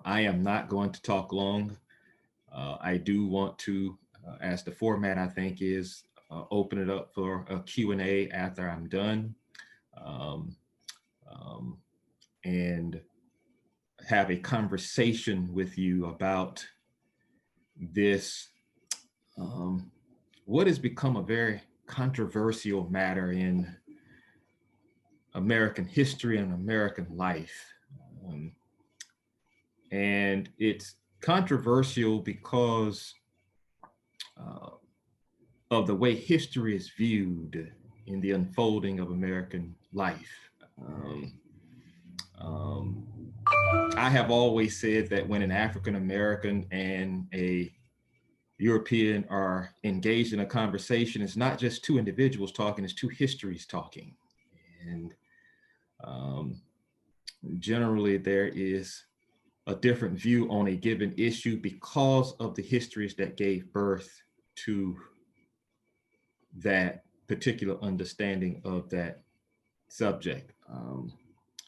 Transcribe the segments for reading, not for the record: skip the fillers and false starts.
I am not going to talk long. I do want to, as the format I think is, open it up for a Q&A after I'm done, um, um, and have a conversation with you about this, um, what has become a very controversial matter in American history and American life. Um, and it's controversial because uh, of the way history is viewed in the unfolding of American life. Um, um, I have always said that when an African American and a European are engaged in a conversation, it's not just two individuals talking, it's two histories talking. And um, generally, there is a different view on a given issue because of the histories that gave birth to that particular understanding of that subject.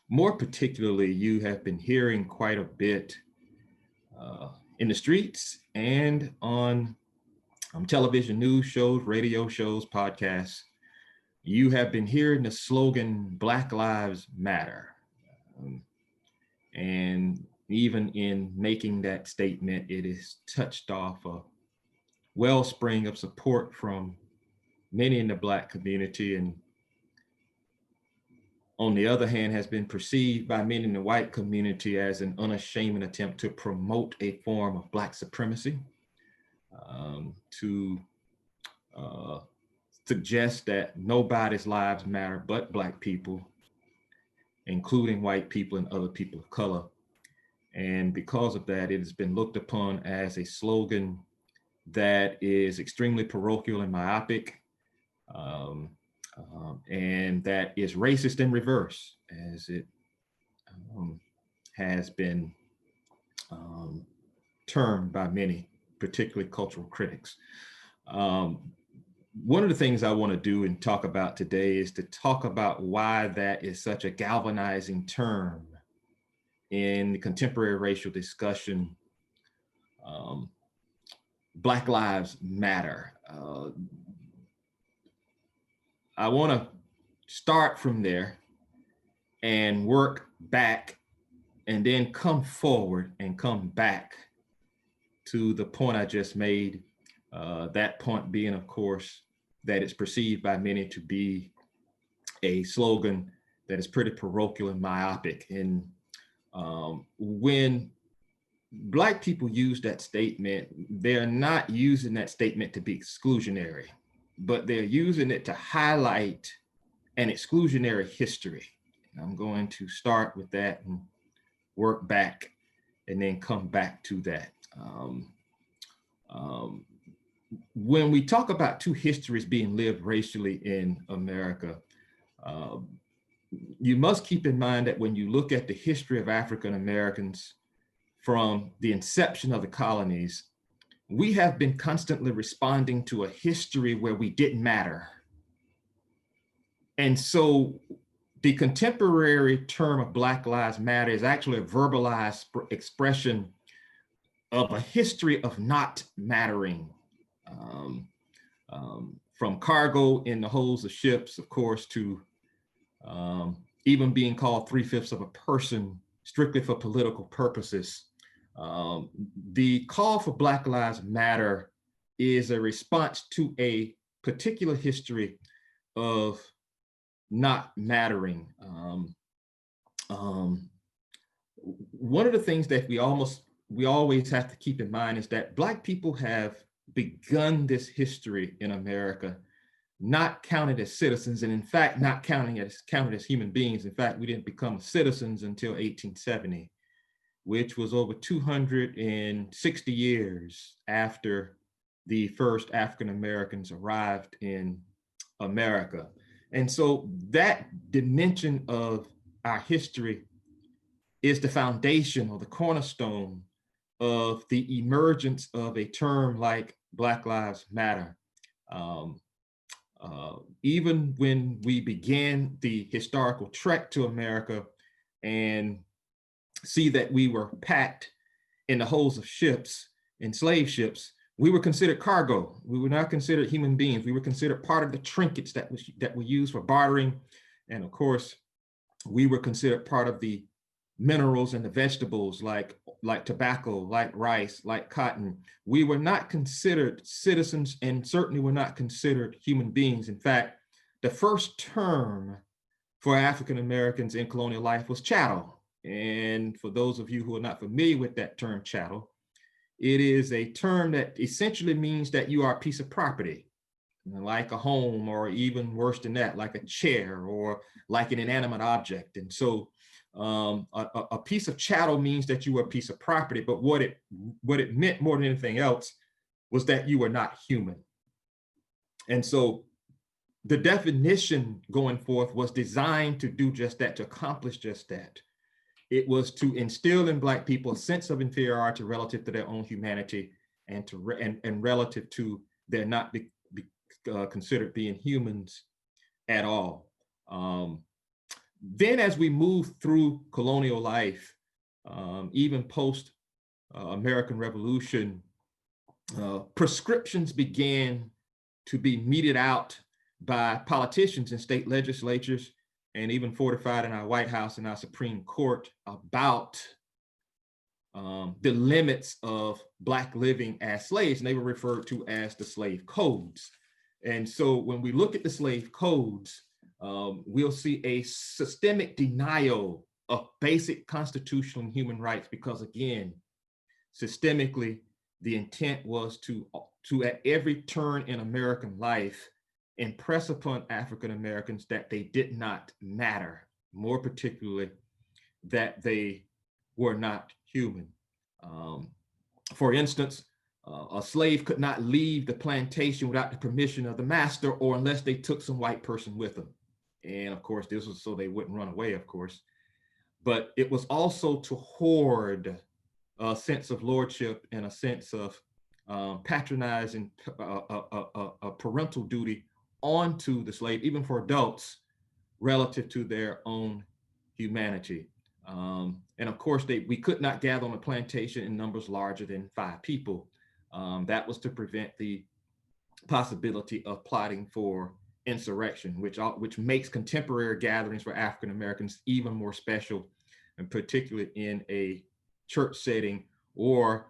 More particularly, you have been hearing quite a bit in the streets and on television news shows, radio shows, podcasts. You have been hearing the slogan, Black Lives Matter. And even in making that statement, it is touched off a wellspring of support from many in the Black community, and on the other hand, has been perceived by many in the white community as an unashamed attempt to promote a form of Black supremacy, to suggest that nobody's lives matter but Black people, including white people and other people of color. And because of that, it has been looked upon as a slogan that is extremely parochial and myopic, and that is racist in reverse, as it has been termed by many, particularly cultural critics. One of the things I want to do and talk about today is to talk about why that is such a galvanizing term in the contemporary racial discussion. Black Lives Matter. I want to start from there and work back and then come forward and come back to the point I just made. That point being, of course, that it's perceived by many to be a slogan that is pretty parochial and myopic. And when Black people use that statement, they're not using that statement to be exclusionary, but they're using it to highlight an exclusionary history. And I'm going to start with that and work back and then come back to that. When we talk about two histories being lived racially in America, you must keep in mind that when you look at the history of African Americans from the inception of the colonies, we have been constantly responding to a history where we didn't matter. And so the contemporary term of Black Lives Matter is actually a verbalized expression of a history of not mattering. From cargo in the holds of ships, of course, to even being called 3/5 of a person strictly for political purposes. The call for Black Lives Matter is a response to a particular history of not mattering. One of the things that we always have to keep in mind is that Black people have begun this history in America not counted as citizens, and in fact, not counted as human beings. In fact, we didn't become citizens until 1870, which was over 260 years after the first African Americans arrived in America. And so that dimension of our history is the foundation or the cornerstone of the emergence of a term like Black Lives Matter. Even when we began the historical trek to America and see that we were packed in the holds of ships, in slave ships, we were considered cargo. We were not considered human beings. We were considered part of the trinkets that were used for bartering. And of course, we were considered part of the minerals and the vegetables like tobacco, like rice, like cotton. We were not considered citizens and certainly were not considered human beings. In fact, the first term for African Americans in colonial life was chattel. And for those of you who are not familiar with that term chattel, it is a term that essentially means that you are a piece of property, like a home, or even worse than that, like a chair or like an inanimate object. And so a piece of chattel means that you were a piece of property, but what it meant more than anything else was that you were not human. And so the definition going forth was designed to do just that, to accomplish just that. It was to instill in Black people a sense of inferiority relative to their own humanity and relative to their not be considered being humans at all. Then as we move through colonial life, even post American Revolution, prescriptions began to be meted out by politicians in state legislatures and even fortified in our White House and our Supreme Court about the limits of Black living as slaves, and they were referred to as the slave codes. And so when we look at the slave codes, we'll see a systemic denial of basic constitutional and human rights, because again, systemically, the intent was to at every turn in American life, impress upon African Americans that they did not matter, more particularly that they were not human. For instance, a slave could not leave the plantation without the permission of the master, or unless they took some white person with them. And of course, this was so they wouldn't run away, of course. But it was also to hoard a sense of lordship and a sense of patronizing a parental duty onto the slave, even for adults, relative to their own humanity. And of course, we could not gather on a plantation in numbers larger than 5 people. That was to prevent the possibility of plotting for insurrection, which makes contemporary gatherings for African Americans even more special, and particularly in a church setting, or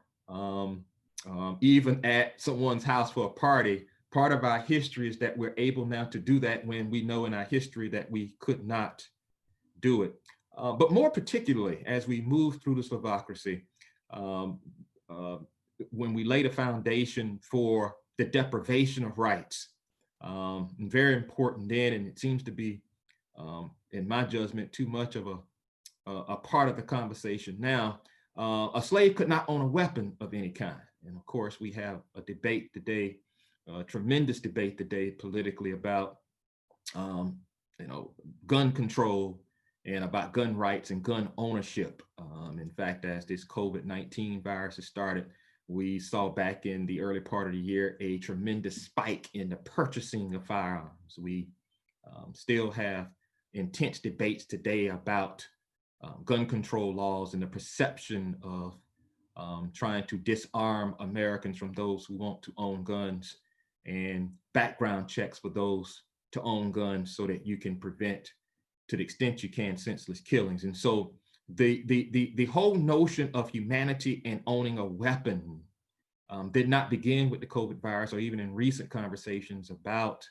even at someone's house for a party. Part of our history is that we're able now to do that when we know in our history that we could not do it. But more particularly, as we move through the Slavocracy, when we laid a foundation for the deprivation of rights, very important then, and it seems to be, in my judgment, too much of a part of the conversation now. A slave could not own a weapon of any kind. And of course, we have a debate today, a tremendous debate today politically about gun control and about gun rights and gun ownership. In fact, as this COVID-19 virus has started, we saw back in the early part of the year a tremendous spike in the purchasing of firearms. We still have intense debates today about gun control laws and the perception of trying to disarm Americans from those who want to own guns, and background checks for those to own guns so that you can prevent, to the extent you can, senseless killings. And so the whole notion of humanity and owning a weapon did not begin with the COVID virus, or even in recent conversations about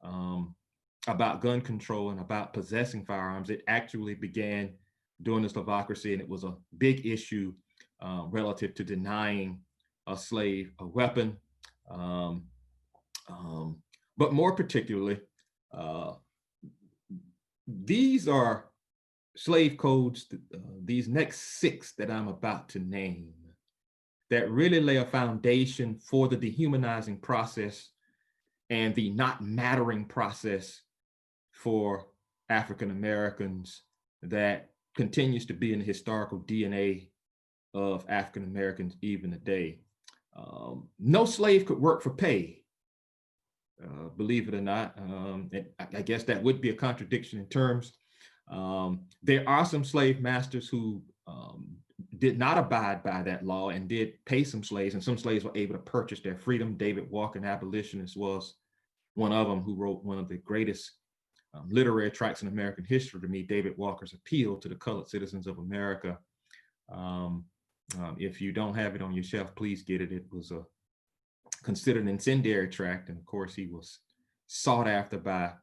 gun control and about possessing firearms. It actually began during the Slavocracy, and it was a big issue relative to denying a slave a weapon. But more particularly, these are slave codes, these next 6 that I'm about to name, that really lay a foundation for the dehumanizing process and the not mattering process for African Americans that continues to be in the historical DNA of African Americans even today. No slave could work for pay. Believe it or not. I guess that would be a contradiction in terms. There are some slave masters who did not abide by that law and did pay some slaves, and some slaves were able to purchase their freedom. David Walker, an abolitionist, was one of them, who wrote one of the greatest literary tracts in American history to me, David Walker's Appeal to the Colored Citizens of America. If you don't have it on your shelf, please get it. It was considered an incendiary tract, and of course he was sought after by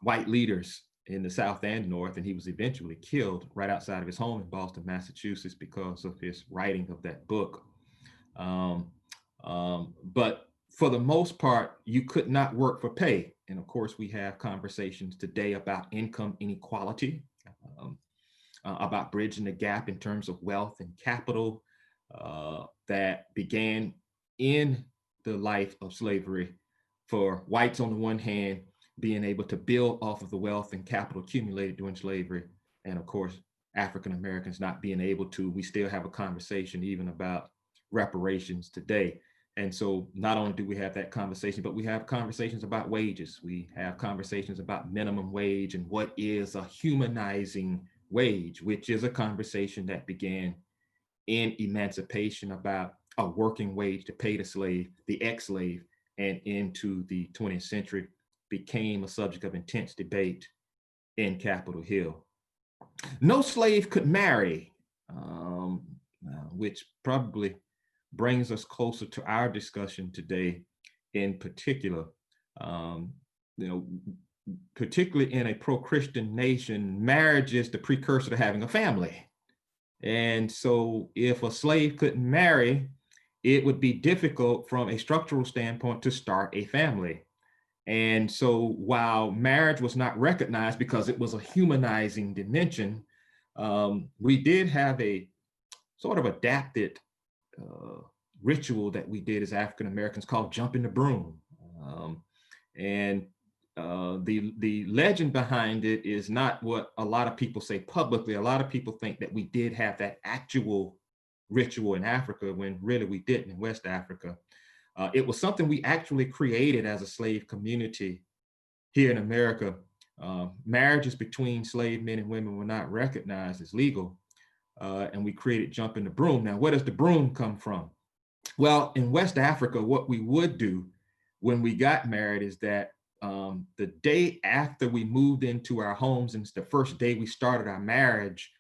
white leaders in the South and North, and he was eventually killed right outside of his home in Boston, Massachusetts, because of his writing of that book. But for the most part, you could not work for pay. And of course, we have conversations today about income inequality, about bridging the gap in terms of wealth and capital that began in the life of slavery, for whites on the one hand being able to build off of the wealth and capital accumulated during slavery, and of course, African Americans not being able to. We still have a conversation even about reparations today. And so not only do we have that conversation, but we have conversations about wages. We have conversations about minimum wage and what is a humanizing wage, which is a conversation that began in emancipation about a working wage to pay the slave, the ex-slave, and into the 20th century became a subject of intense debate in Capitol Hill. No slave could marry, which probably brings us closer to our discussion today in particular. Particularly in a pro-Christian nation, marriage is the precursor to having a family. And so if a slave couldn't marry, it would be difficult from a structural standpoint to start a family. And so while marriage was not recognized because it was a humanizing dimension, we did have a sort of adapted ritual that we did as African Americans called jumping the broom. The legend behind it is not what a lot of people say publicly. A lot of people think that we did have that actual ritual in Africa when really we didn't in West Africa. It was something we actually created as a slave community here in America. Marriages between slave men and women were not recognized as legal, and we created jumping the broom. Now, where does the broom come from? Well, in West Africa, what we would do when we got married is that the day after we moved into our homes, and it's the first day we started our marriage,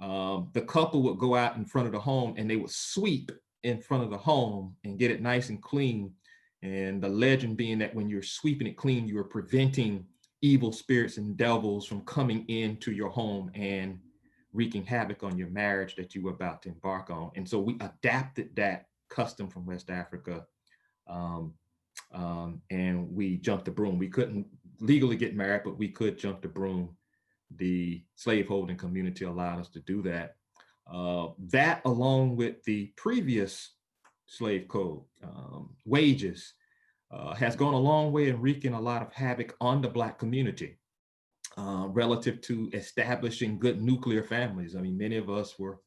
the couple would go out in front of the home and they would sweep in front of the home and get it nice and clean. And the legend being that when you're sweeping it clean, you are preventing evil spirits and devils from coming into your home and wreaking havoc on your marriage that you were about to embark on. And so we adapted that custom from West Africa, and we jumped the broom. We couldn't legally get married, but we could jump the broom. The slaveholding community allowed us to do that. That, along with the previous slave code, wages, has gone a long way in wreaking a lot of havoc on the Black community relative to establishing good nuclear families. I mean, many of us were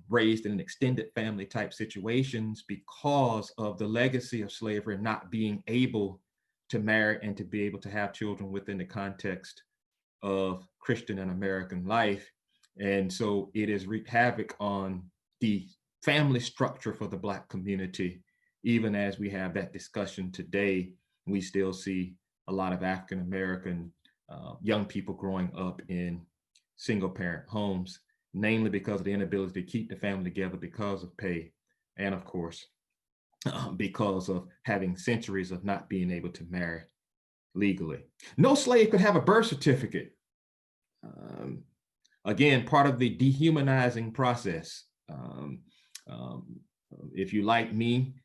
raised in an extended family type situations because of the legacy of slavery, not being able to marry and to be able to have children within the context of Christian and American life. And so it has wreaked havoc on the family structure for the Black community. Even as we have that discussion today, we still see a lot of African American young people growing up in single parent homes, namely because of the inability to keep the family together because of pay, and of course, because of having centuries of not being able to marry legally. No slave could have a birth certificate. Again, part of the dehumanizing process. If you like me,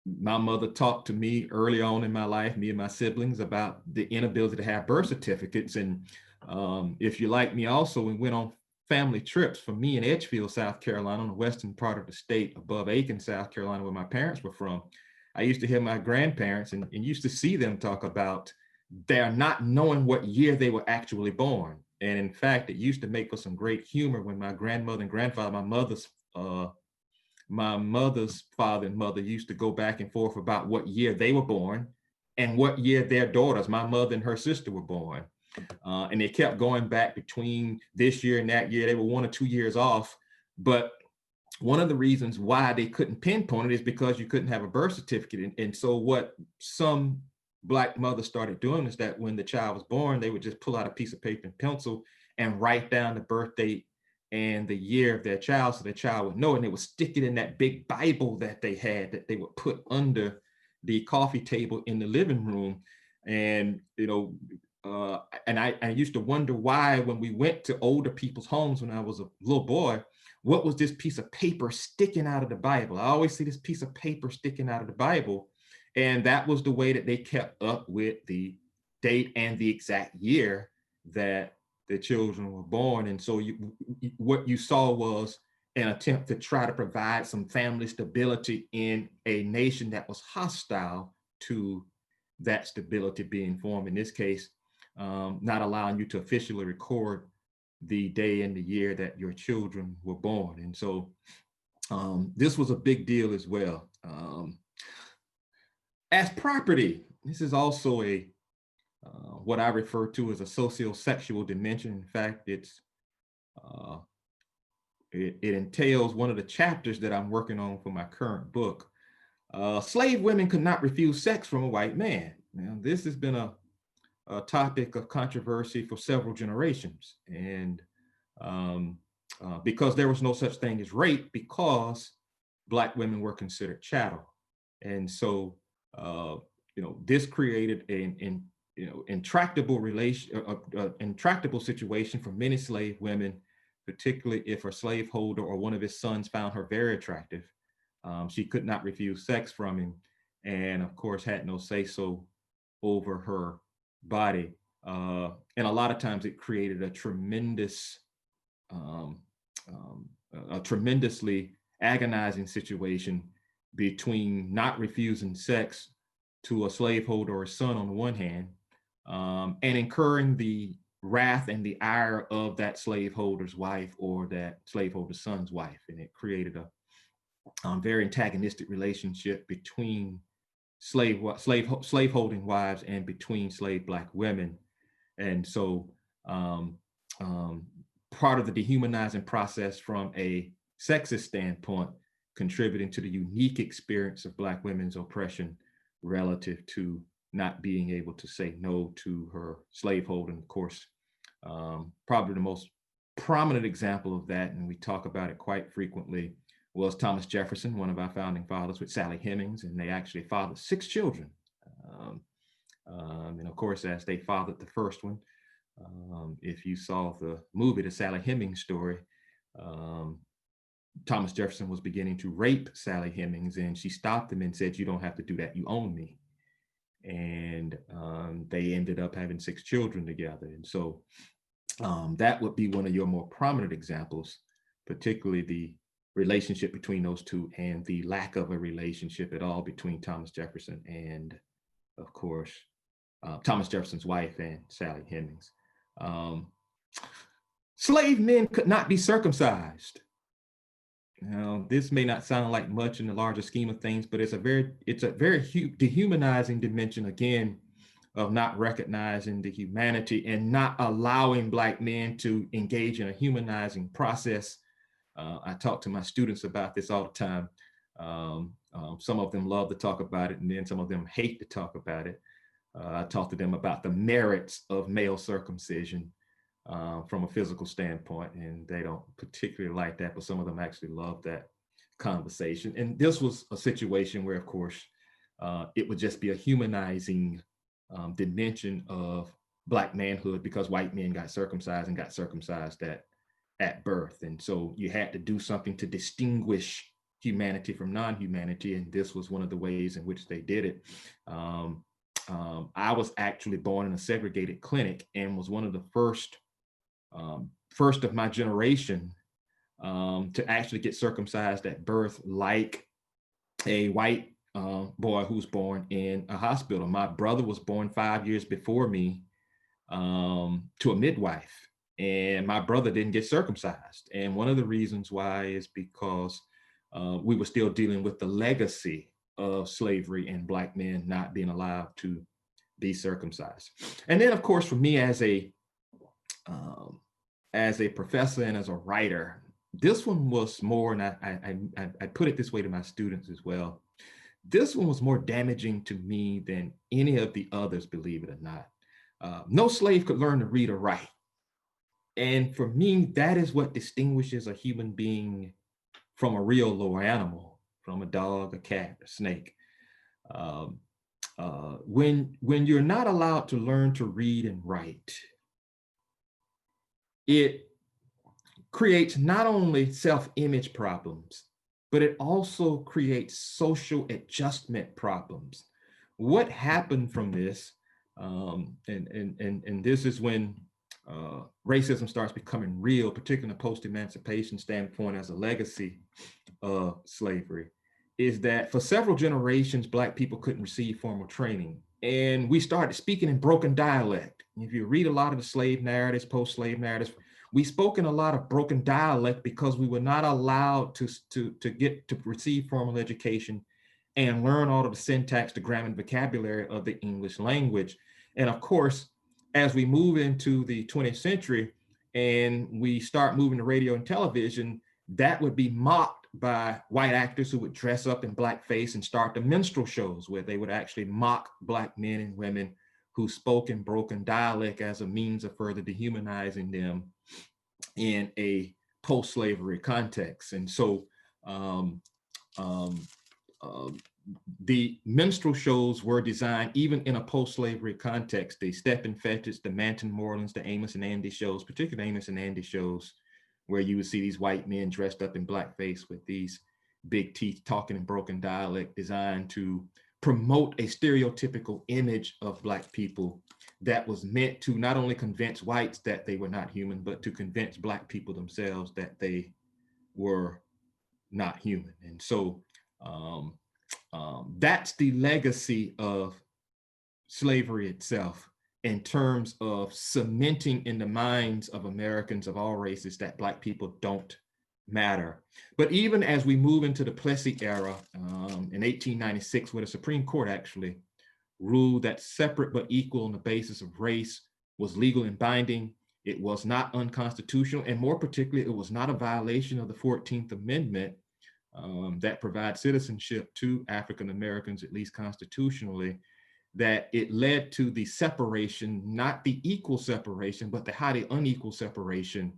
my mother talked to me early on in my life, me and my siblings, about the inability to have birth certificates. And if you like me also, we went on family trips for me in Edgefield, South Carolina, on the western part of the state above Aiken, South Carolina, where my parents were from. I used to hear my grandparents and used to see them talk about their not knowing what year they were actually born. And in fact, it used to make for some great humor when my grandmother and grandfather, my mother's father and mother, used to go back and forth about what year they were born and what year their daughters, my mother and her sister, were born. And they kept going back between this year and that year. They were 1 or 2 years off. But one of the reasons why they couldn't pinpoint it is because you couldn't have a birth certificate. And so what some Black mothers started doing is that when the child was born, they would just pull out a piece of paper and pencil and write down the birth date and the year of their child so the child would know. And they would stick it in that big Bible that they had that they would put under the coffee table in the living room. And, and I used to wonder why, when we went to older people's homes when I was a little boy, what was this piece of paper sticking out of the Bible? I always see this piece of paper sticking out of the Bible. And that was the way that they kept up with the date and the exact year that the children were born. And so what you saw was an attempt to try to provide some family stability in a nation that was hostile to that stability being formed. In this case, not allowing you to officially record the day and the year that your children were born. And so this was a big deal as well. As property, this is also a what I refer to as a socio-sexual dimension. In fact, it entails one of the chapters that I'm working on for my current book. Slave women could not refuse sex from a white man. Now, this has been a topic of controversy for several generations, and because there was no such thing as rape, because Black women were considered chattel. And so this created an intractable situation for many slave women, particularly if a slaveholder or one of his sons found her very attractive. She could not refuse sex from him, and of course had no say-so over her body. And a lot of times it created a tremendously agonizing situation between not refusing sex to a slaveholder or a son on the one hand, and incurring the wrath and the ire of that slaveholder's wife or that slaveholder's son's wife. And it created a very antagonistic relationship between slaveholding wives and between slave Black women. And so part of the dehumanizing process from a sexist standpoint, contributing to the unique experience of Black women's oppression relative to not being able to say no to her slaveholding. Of course, probably the most prominent example of that, and we talk about it quite frequently, was Thomas Jefferson, one of our founding fathers, with Sally Hemings, and they actually fathered 6 children. And of course, as they fathered the first one, if you saw the movie, The Sally Hemings Story, Thomas Jefferson was beginning to rape Sally Hemings, and she stopped him and said, "You don't have to do that, you own me." And they ended up having 6 children together. And so that would be one of your more prominent examples, particularly the relationship between those two and the lack of a relationship at all between Thomas Jefferson and, of course, Thomas Jefferson's wife and Sally Hemings. Slave men could not be circumcised. Now, this may not sound like much in the larger scheme of things, but it's a very dehumanizing dimension, again, of not recognizing the humanity and not allowing Black men to engage in a humanizing process. I talk to my students about this all the time. Some of them love to talk about it, and then some of them hate to talk about it. I talk to them about the merits of male circumcision from a physical standpoint, and they don't particularly like that, but some of them actually love that conversation. And this was a situation where, of course, it would just be a humanizing dimension of Black manhood, because white men got circumcised and got circumcised at birth. And so you had to do something to distinguish humanity from non-humanity, and this was one of the ways in which they did it. I was actually born in a segregated clinic and was one of the first of my generation to actually get circumcised at birth, like a white boy who's born in a hospital. My brother was born 5 years before me to a midwife, and my brother didn't get circumcised. And one of the reasons why is because we were still dealing with the legacy of slavery and Black men not being allowed to be circumcised. And then, of course, for me as a professor and as a writer, this one was more, and I put it this way to my students as well. This one was more damaging to me than any of the others, believe it or not. No slave could learn to read or write. And for me, that is what distinguishes a human being from a real lower animal, from a dog, a cat, a snake. When you're not allowed to learn to read and write, it creates not only self-image problems, but it also creates social adjustment problems. What happened from this, and this is when racism starts becoming real, particularly in a post-emancipation standpoint as a legacy of slavery, is that for several generations, Black people couldn't receive formal training. And we started speaking in broken dialect. If you read a lot of the slave narratives, post-slave narratives, we spoke in a lot of broken dialect because we were not allowed to receive formal education and learn all of the syntax, the grammar, and vocabulary of the English language. And of course, as we move into the 20th century and we start moving to radio and television, that would be mocked by white actors who would dress up in blackface and start the minstrel shows where they would actually mock Black men and women who spoke in broken dialect as a means of further dehumanizing them in a post-slavery context. And so the minstrel shows were designed even in a post-slavery context. The Step and Fetches, the Manton Morelands, the Amos and Andy shows, particularly Amos and Andy shows, where you would see these white men dressed up in blackface with these big teeth talking in broken dialect, designed to promote a stereotypical image of Black people that was meant to not only convince whites that they were not human, but to convince Black people themselves that they were not human. And so that's the legacy of slavery itself in terms of cementing in the minds of Americans of all races that Black people don't matter. But even as we move into the Plessy era in 1896, where the Supreme Court actually ruled that separate but equal on the basis of race was legal and binding, it was not unconstitutional, and more particularly, it was not a violation of the 14th Amendment that provides citizenship to African Americans, at least constitutionally, that it led to the separation, not the equal separation, but the highly unequal separation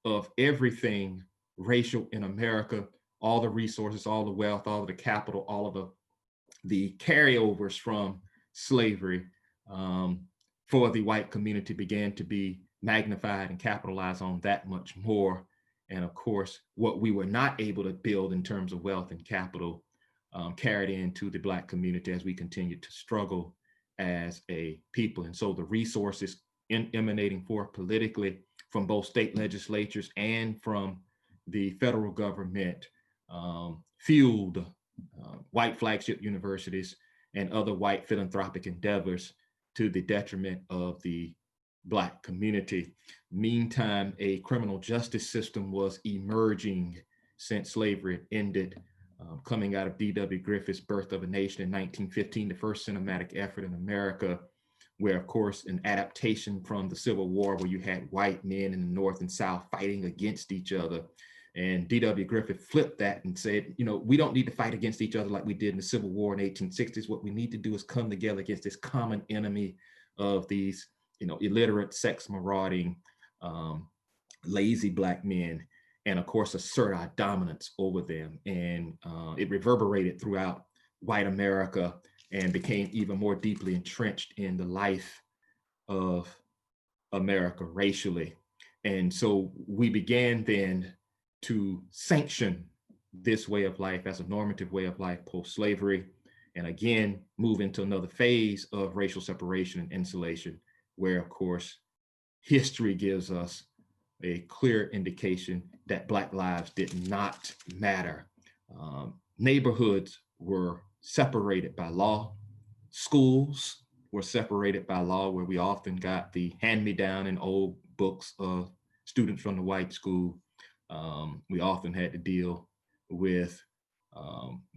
of everything racial in America, all the resources, all the wealth, all of the capital, all of the carryovers from slavery for the white community began to be magnified and capitalized on that much more. And of course, what we were not able to build in terms of wealth and capital carried into the Black community as we continued to struggle as a people. And so the resources emanating forth politically from both state legislatures and from the federal government fueled white flagship universities and other white philanthropic endeavors to the detriment of the Black community. Meantime, a criminal justice system was emerging since slavery ended, coming out of D.W. Griffith's Birth of a Nation in 1915, the first cinematic effort in America, where, of course, an adaptation from the Civil War, where you had white men in the North and South fighting against each other. And D.W. Griffith flipped that and said, you know, we don't need to fight against each other like we did in the Civil War in the 1860s. What we need to do is come together against this common enemy of these, you know, illiterate, sex marauding, lazy Black men, and of course, assert our dominance over them. And it reverberated throughout white America and became even more deeply entrenched in the life of America racially. And so we began then to sanction this way of life as a normative way of life post-slavery, and again, move into another phase of racial separation and insulation, where, of course, history gives us a clear indication that Black lives did not matter. Neighborhoods were separated by law. Schools were separated by law, where we often got the hand-me-down in old books of students from the white school. We often had to deal with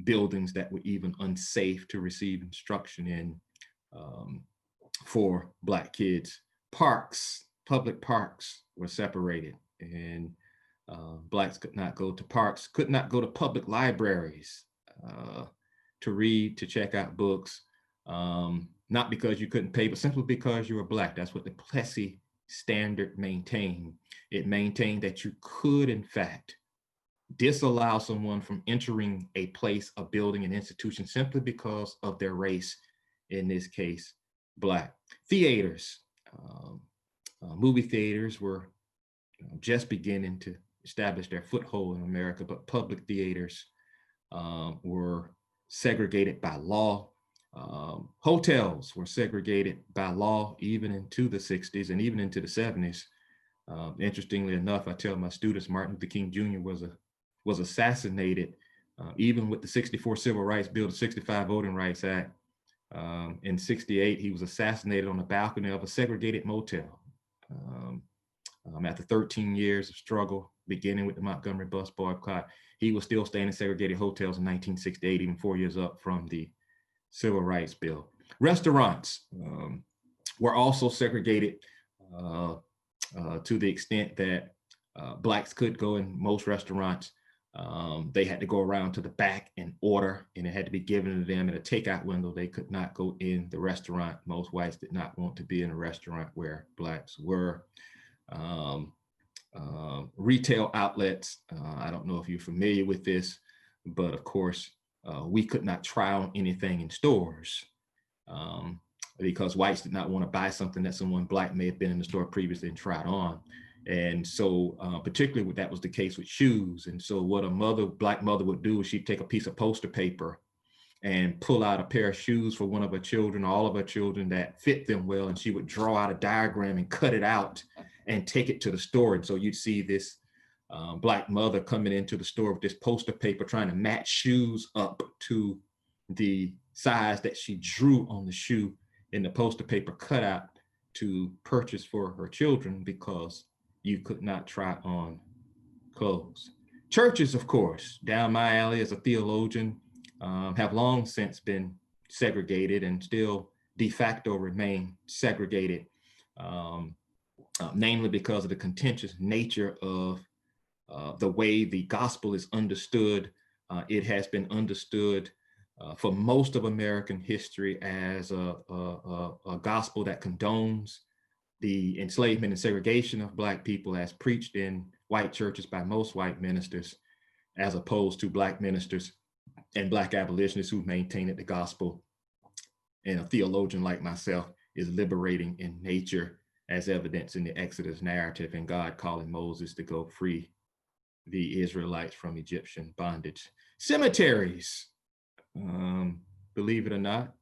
buildings that were even unsafe to receive instruction in. for Black kids. Parks, public parks were separated, and Blacks could not go to parks, could not go to public libraries to read, to check out books, not because you couldn't pay, but simply because you were Black. That's what the Plessy standard maintained. It maintained that you could, in fact, disallow someone from entering a place, a building, an institution simply because of their race, in this case, Black. Theaters, movie theaters were just beginning to establish their foothold in America, but public theaters were segregated by law. Hotels were segregated by law even into the 60s and even into the 70s. Interestingly enough, I tell my students Martin Luther King Jr. was assassinated even with the 64 Civil Rights Bill, the 65 Voting Rights Act. In 68, he was assassinated on the balcony of a segregated motel. After 13 years of struggle, beginning with the Montgomery bus boycott, he was still staying in segregated hotels in 1968, even 4 years up from the Civil Rights Bill. Restaurants were also segregated to the extent that Blacks could go in most restaurants. They had to go around to the back and order, and it had to be given to them in a takeout window. They could not go in the restaurant. Most whites did not want to be in a restaurant where Blacks were. Retail outlets, I don't know if you're familiar with this, but of course, we could not try on anything in stores because whites did not want to buy something that someone Black may have been in the store previously and tried on. And so particularly that was the case with shoes. And so what a Black mother would do is she'd take a piece of poster paper and pull out a pair of shoes for one of her children, all of her children that fit them well. And she would draw out a diagram and cut it out and take it to the store. And so you'd see this Black mother coming into the store with this poster paper, trying to match shoes up to the size that she drew on the shoe in the poster paper cutout to purchase for her children, because you could not try on clothes. Churches, of course, down my alley as a theologian, have long since been segregated and still de facto remain segregated, namely because of the contentious nature of the way the gospel is understood. It has been understood for most of American history as a gospel that condones the enslavement and segregation of Black people as preached in white churches by most white ministers, as opposed to Black ministers and Black abolitionists who maintain that the gospel, and a theologian like myself, is liberating in nature, as evidenced in the Exodus narrative and God calling Moses to go free the Israelites from Egyptian bondage. Cemeteries, believe it or not,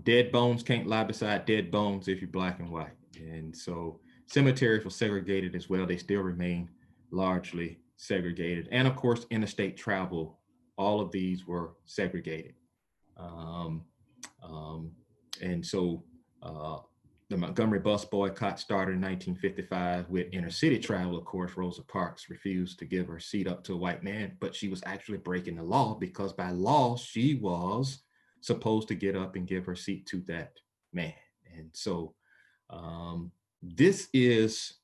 dead bones can't lie beside dead bones if you're Black and white. And so cemeteries were segregated as well. They still remain largely segregated. And of course, interstate travel, all of these were segregated. And so the Montgomery bus boycott started in 1955 with inner city travel. Of course, Rosa Parks refused to give her seat up to a white man, but she was actually breaking the law, because by law, she was supposed to get up and give her seat to that man. And so this is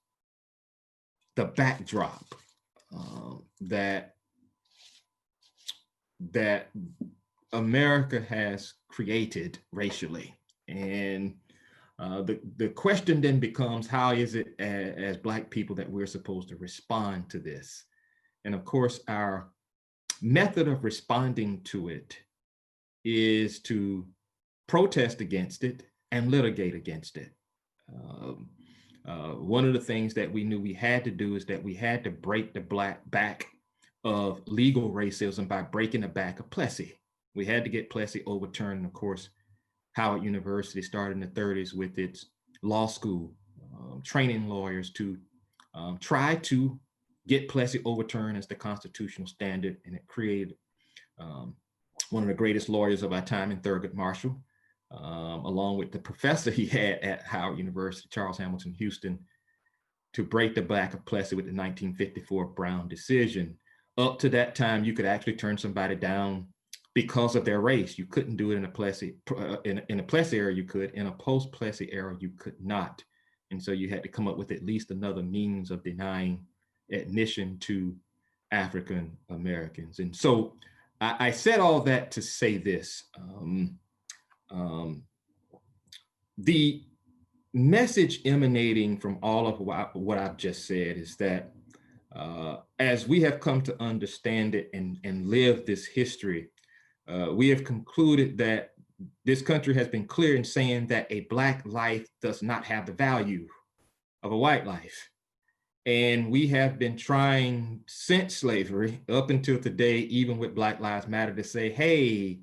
the backdrop that America has created racially. And the question then becomes, how is it as Black people that we're supposed to respond to this? And of course, our method of responding to it is to protest against it and litigate against it. One of the things that we knew we had to do is that we had to break the Black back of legal racism by breaking the back of Plessy. We had to get Plessy overturned. And of course, Howard University started in the 30s with its law school, training lawyers to try to get Plessy overturned as the constitutional standard. And it created one of the greatest lawyers of our time in Thurgood Marshall, along with the professor he had at Howard University, Charles Hamilton Houston, to break the back of Plessy with the 1954 Brown decision. Up to that time, you could actually turn somebody down because of their race. You couldn't do it in a Plessy, in a Plessy era you could, in a post-Plessy era you could not. And so you had to come up with at least another means of denying admission to African Americans. And so I said all that to say this. The message emanating from all of what I've just said is that as we have come to understand it and live this history, we have concluded that this country has been clear in saying that a Black life does not have the value of a white life. And we have been trying since slavery up until today, even with Black Lives Matter, to say, hey,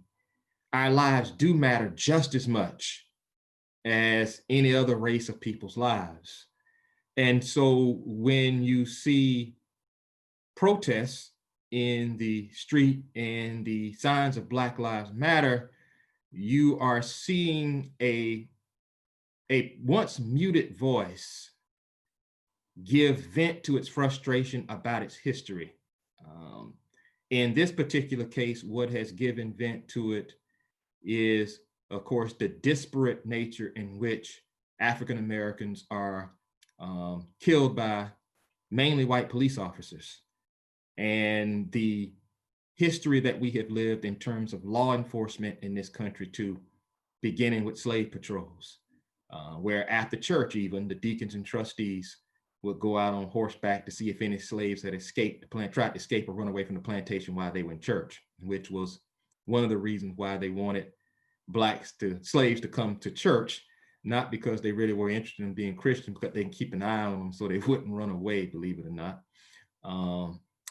our lives do matter just as much as any other race of people's lives. And so when you see protests in the street and the signs of Black Lives Matter, you are seeing a once muted voice give vent to its frustration about its history. In this particular case, what has given vent to it is, of course, the disparate nature in which African Americans are killed by mainly white police officers, and the history that we have lived in terms of law enforcement in this country too, beginning with slave patrols, where after church even, the deacons and trustees would go out on horseback to see if any slaves had escaped, tried to escape or run away from the plantation while they were in church, which was one of the reasons why they wanted slaves to come to church, not because they really were interested in being Christian, but they can keep an eye on them so they wouldn't run away, believe it or not.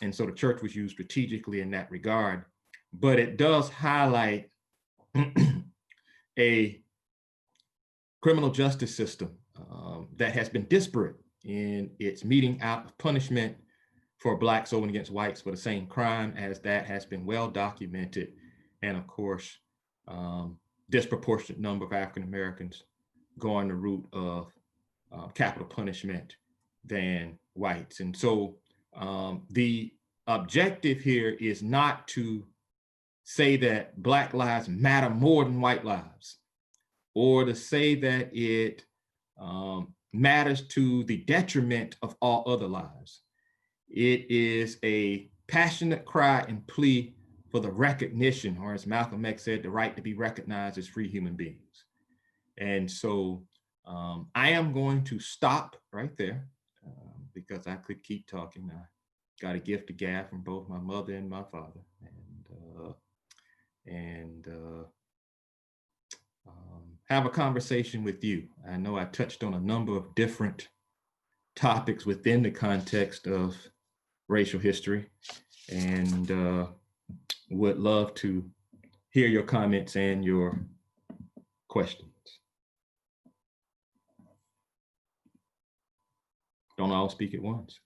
And so the church was used strategically in that regard. But it does highlight a criminal justice system that has been disparate in its meting out of punishment for Blacks over and against whites for the same crime, as that has been well documented. And of course, disproportionate number of African Americans going the route of capital punishment than whites. And so the objective here is not to say that Black lives matter more than white lives, or to say that it matters to the detriment of all other lives. It is a passionate cry and plea for the recognition, or as Malcolm X said, the right to be recognized as free human beings. And so I am going to stop right there because I could keep talking. I got a gift of gab from both my mother and my father, and have a conversation with you. I know I touched on a number of different topics within the context of racial history, and would love to hear your comments and your questions. Don't all speak at once.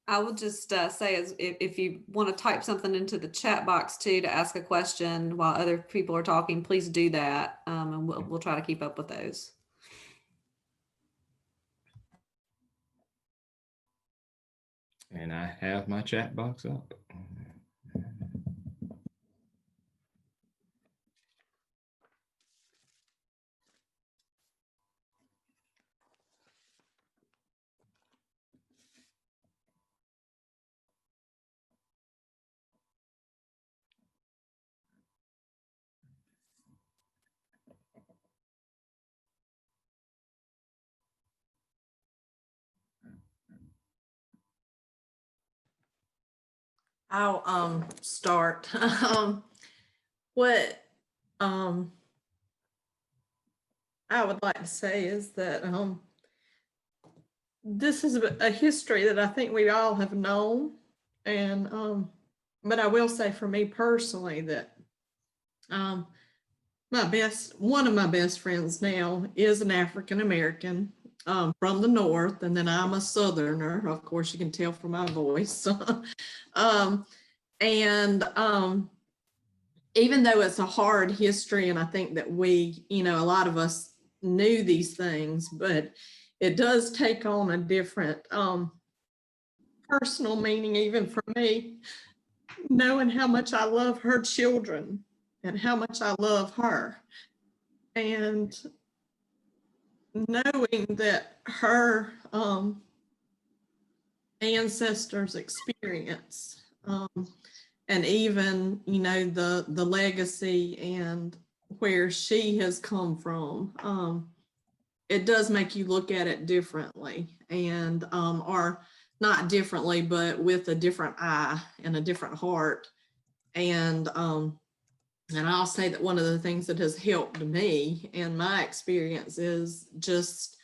I will just say, if you want to type something into the chat box too to ask a question while other people are talking, please do that, and we'll try to keep up with those. And I have my chat box up. I'll start. What I would like to say is that this is a history that I think we all have known, and but I will say for me personally that one of my best friends now is an African American from the North, and then I'm a Southerner. Of course, you can tell from my voice. Even though it's a hard history, and I think that we, a lot of us knew these things, but it does take on a different personal meaning, even for me, knowing how much I love her children and how much I love her. And knowing that her ancestors' experience, and even, you know, the legacy and where she has come from, it does make you look at it differently, and or not differently, but with a different eye and a different heart. And I'll say that one of the things that has helped me in my experience is just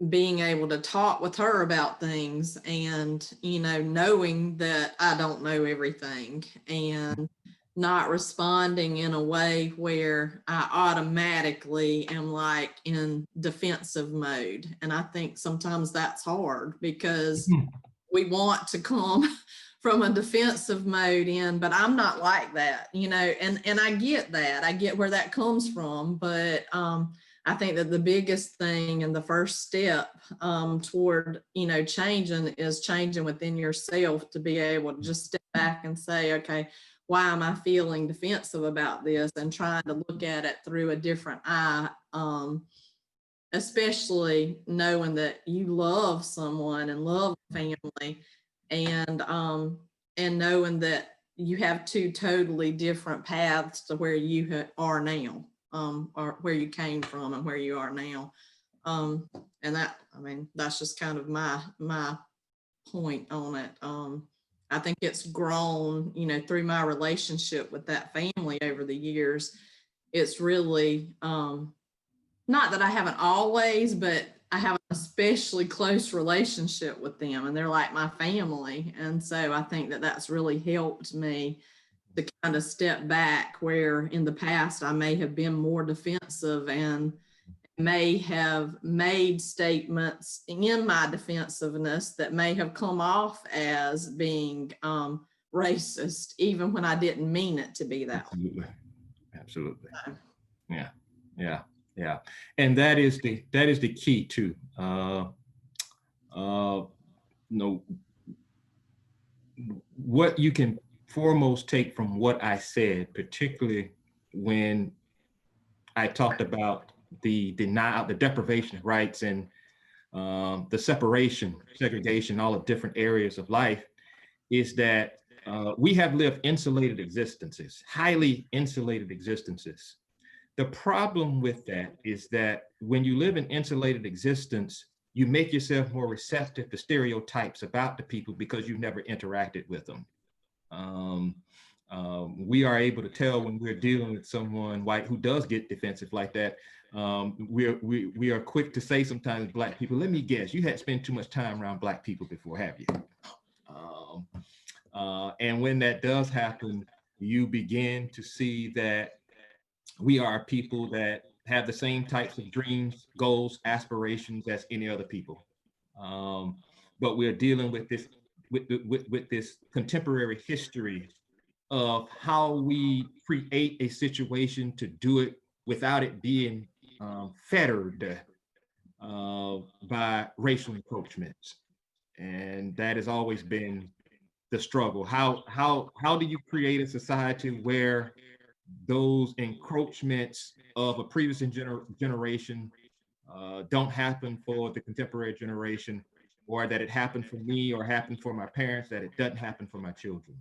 being able to talk with her about things, and, you know, knowing that I don't know everything, and not responding in a way where I automatically am like in defensive mode. And I think sometimes that's hard because we want to come from a defensive mode in, but I'm not like that, you know, and I get that. I get where that comes from, but I think that the biggest thing and the first step toward, you know, changing is changing within yourself, to be able to just step back and say, okay, why am I feeling defensive about this, and trying to look at it through a different eye, especially knowing that you love someone and love family, and knowing that you have two totally different paths to where you are now, or where you came from and where you are now. And that, I mean, that's just kind of my point on it. I think it's grown, you know, through my relationship with that family over the years. It's really, not that I haven't always, but I have an especially close relationship with them, and they're like my family. And so I think that that's really helped me to kind of step back, where in the past I may have been more defensive and may have made statements in my defensiveness that may have come off as being racist, even when I didn't mean it to be that way. Absolutely. Absolutely. Yeah. Yeah. Yeah. And that is the key too. No, what you can foremost take from what I said, particularly when I talked about the denial, the deprivation of rights, and the separation, segregation, all the different areas of life, is that we have lived insulated existences, highly insulated existences. The problem with that is that when you live an insulated existence, you make yourself more receptive to stereotypes about the people because you've never interacted with them. We are able to tell when we're dealing with someone white who does get defensive like that. We are quick to say sometimes, Black people, let me guess, you had spent too much time around Black people before, have you? And when that does happen, you begin to see that we are people that have the same types of dreams, goals, aspirations as any other people. But we're dealing with this with this contemporary history of how we create a situation to do it without it being fettered by racial encroachments. And that has always been the struggle. How do you create a society where those encroachments of a previous generation don't happen for the contemporary generation, or that it happened for me or happened for my parents, that it doesn't happen for my children.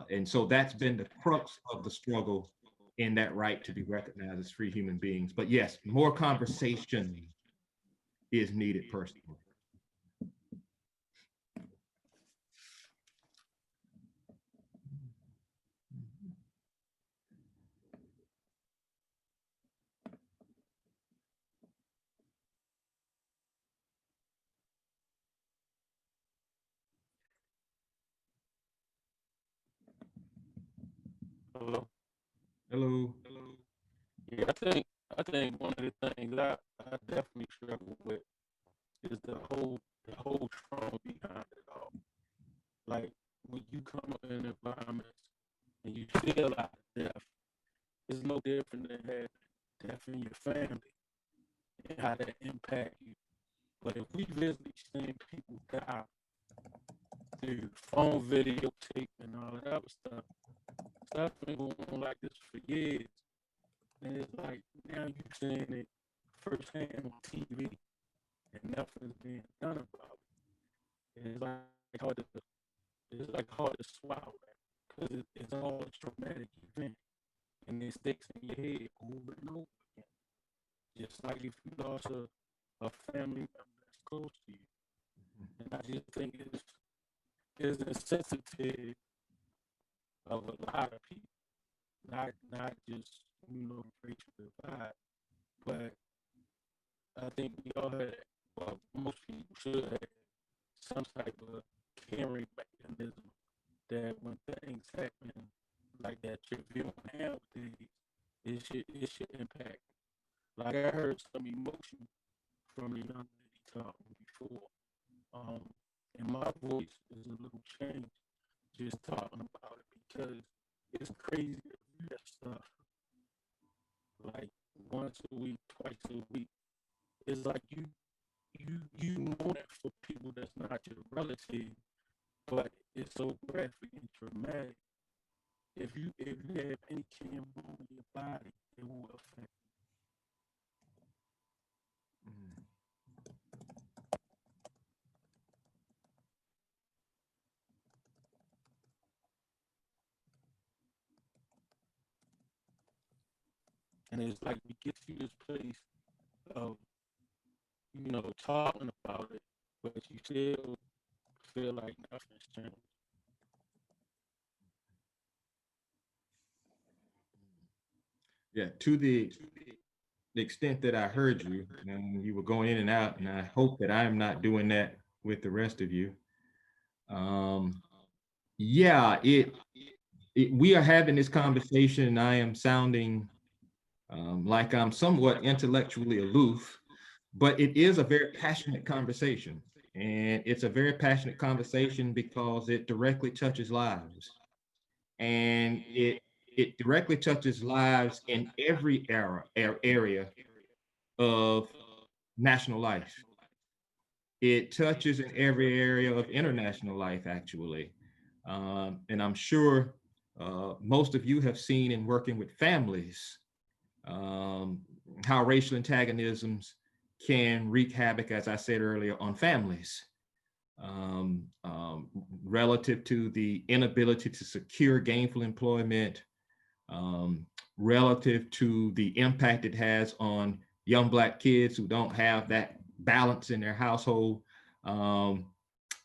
And so that's been the crux of the struggle in that right to be recognized as free human beings. But yes, more conversation is needed personally. Hello. Hello. Yeah, I think one of the things I definitely struggle with is the whole trauma behind it all. Like when you come up in an environment and you feel like death, it's no different than having death in your family. and how that impact you. But if we visually seen people die through phone videotape and all that other stuff been going on like this for years. And it's like now you're seeing it firsthand on TV and nothing's being done about it. And it's like hard to swallow that because it's all a traumatic event and it sticks in your head over and over again. Just like if you lost a family member that's close to you. And I just think it's insensitive of a lot of people, not just, racial divide, but I think we all had, well, most people should have some type of carrying mechanism that when things happen like that you're viewing nowadays, it should impact. Like I heard some emotion from the young lady talking before. And my voice is a little changed just talking about it because it's crazy to do that stuff like once a week, twice a week. It's like you know that for people that's not your relative, but it's so graphic and traumatic. If you have any camera on your body, it will affect you. Mm. And it's like we get to this place of, talking about it, but you still feel like nothing's changed. Yeah, to the extent that I heard you, and you were going in and out, and I hope that I'm not doing that with the rest of you. Yeah, we are having this conversation, and I am sounding like I'm somewhat intellectually aloof, but it is a very passionate conversation. And it's a very passionate conversation because it directly touches lives. And it directly touches lives in every area of national life. It touches in every area of international life, actually. And I'm sure most of you have seen in working with families um, how racial antagonisms can wreak havoc, as I said earlier, on families um, um, relative to the inability to secure gainful employment, um, relative to the impact it has on young Black kids who don't have that balance in their household. Um,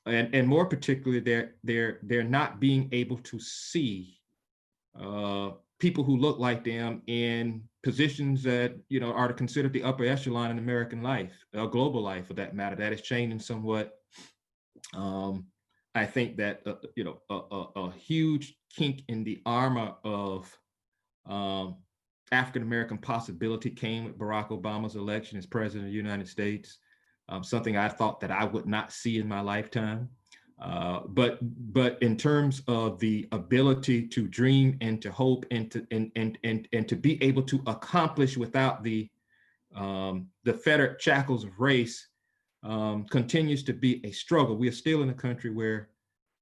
and more particularly, they're not being able to see people who look like them in positions that are considered the upper echelon in American life, global life for that matter. That is changing somewhat. I think that a huge kink in the armor of um, African American possibility came with Barack Obama's election as president of the United States. Something I thought that I would not see in my lifetime. But in terms of the ability to dream and to hope and to be able to accomplish without the fettered shackles of race continues to be a struggle. We are still in a country where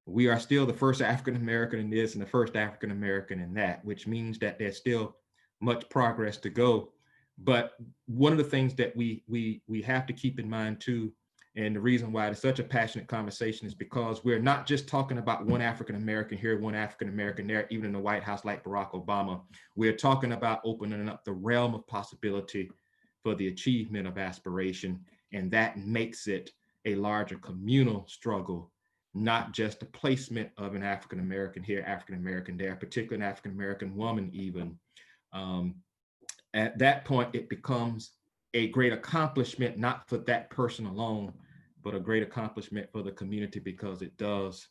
we are still the first African American in this and the first African American in that, which means that there's still much progress to go. But one of the things that we have to keep in mind too, and the reason why it's such a passionate conversation is because we're not just talking about one African American here, one African American there, even in the White House like Barack Obama. We're talking about opening up the realm of possibility for the achievement of aspiration, and that makes it a larger communal struggle, not just the placement of an African American here, African American there, particularly an African American woman even. At that point, it becomes a great accomplishment, not for that person alone, but a great accomplishment for the community because it does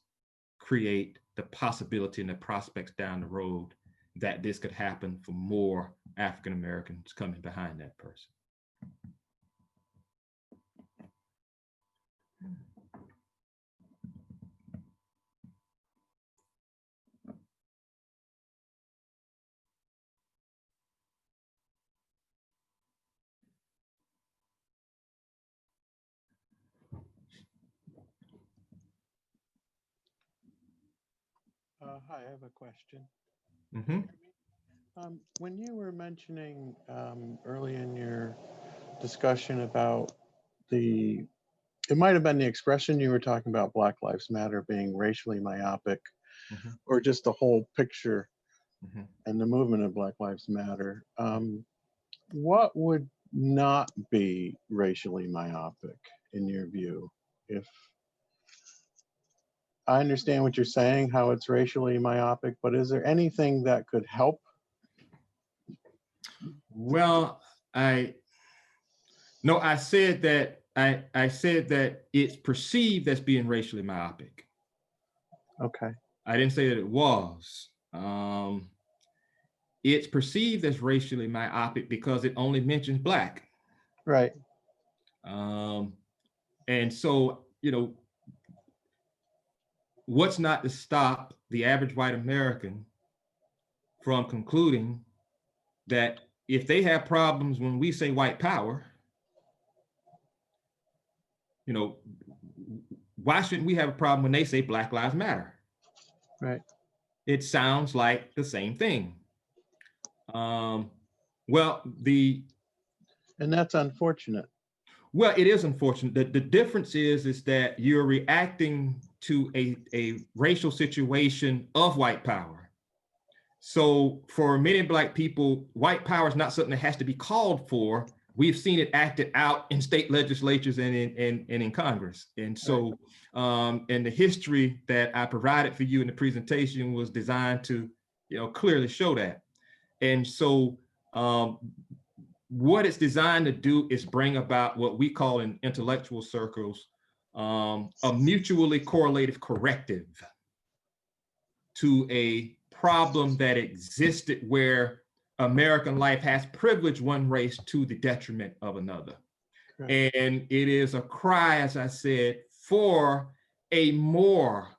create the possibility and the prospects down the road that this could happen for more African Americans coming behind that person. Hi, I have a question. Mhm. When you were mentioning early in your discussion about it might have been the expression you were talking about Black Lives Matter being racially myopic, Mhm. or just the whole picture Mhm. and the movement of Black Lives Matter. What would not be racially myopic in your view? If I understand what you're saying, how it's racially myopic, but is there anything that could help? Well, I no, I said that I said that it's perceived as being racially myopic. Okay. I didn't say that it was. It's perceived as racially myopic because it only mentions Black. Right. Um, and so, what's not to stop the average white American from concluding that if they have problems when we say white power, why shouldn't we have a problem when they say Black Lives Matter? Right. It sounds like the same thing. Um, well, And that's unfortunate. Well, it is unfortunate. The difference is that you're reacting to a racial situation of white power. So for many Black people, white power is not something that has to be called for. We've seen it acted out in state legislatures and in Congress. And so, and the history that I provided for you in the presentation was designed to, clearly show that. And so, what it's designed to do is bring about what we call in intellectual circles a mutually correlative corrective to a problem that existed where American life has privileged one race to the detriment of another. Correct. And it is a cry, as I said, for a more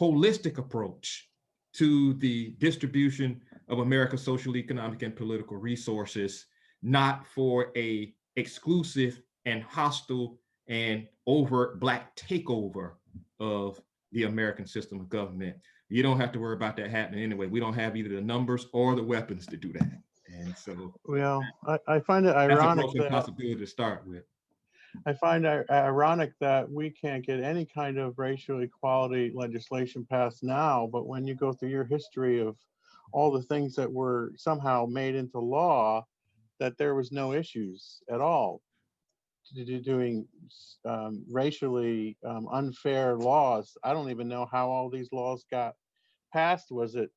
holistic approach to the distribution of America's social, economic, and political resources, not for a exclusive and hostile and overt Black takeover of the American system of government. You don't have to worry about that happening anyway. We don't have either the numbers or the weapons to do that. And so, well, I find it ironic that's a possibility to start with. I find it ironic that we can't get any kind of racial equality legislation passed now, but when you go through your history of all the things that were somehow made into law, that there was no issues at all doing racially unfair laws. I don't even know how all these laws got passed. Was it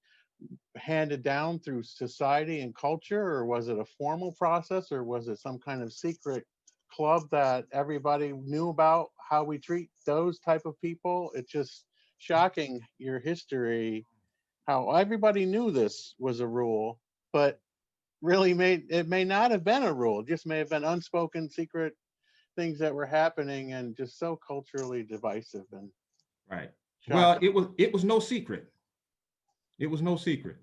handed down through society and culture, or was it a formal process, or was it some kind of secret club that everybody knew about how we treat those type of people? It's just shocking, your history, how everybody knew this was a rule, but really it may not have been a rule. It just may have been unspoken secret things that were happening, and just so culturally divisive and right. shocking. Well, it was no secret. It was no secret.